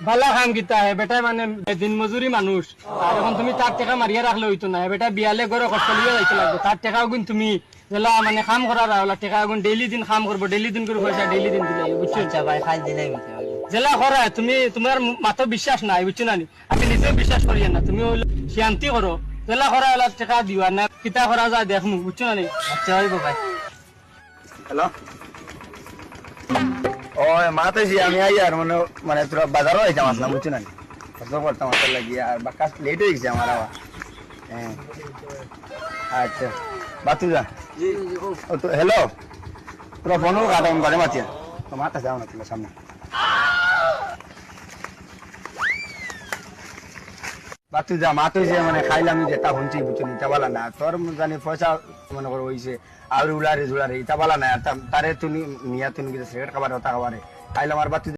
ভালা কাম কিতা হে বেটা মানে দিন মজুরি মানুষ আর এখন তুমি তার টাকা মারিয়া রাখলে হইতো না বেটা বিয়ালে ঘরে কষ্ট লিয়ে যাইতে লাগবে তার টাকা গুণ তুমি যেলা মানে কাম করার হলা টাকা গুণ ডেইলি দিন কাম করবো ডেইলি দিন করে পয়সা ডেইলি দিন দিলে বুঝছো ভাই খাই দিলে যেলা করা তুমি তোমার মাত্র বিশ্বাস নাই বুঝছো না আমি নিজেও বিশ্বাস করি না তুমি হইলো শান্তি করো যেলা করা হলা টাকা দিবা না কিতা করা যায় দেখমু বুঝছো না আচ্ছা হইব ভাই হ্যালো ও মাতে আমি আই আর মানে মানে তোরা বাজারও আইতাম আসলাম বুঝছো না কত করতাম আসলে লাগি আর বাকাস লেট হয়ে গেছে আমার আবার হ্যাঁ আচ্ছা বাতু যা ও তো হ্যালো তোরা ফোনও কাটা আমি বাড়ি মাতিয়া তো মাথা যাও না তোর সামনে বাতু যা মাতো যে মানে খাইলাম যেটা শুনছি বুঝছো ইটা বলা না তোর জানি পয়সা মনে করো হইছে আর উলারে ঝুলারে ইটা বলা না তারে তুমি নিয়া তুমি সিগারেট খাবার ওটা খাবারে খাইলাম আর বাতু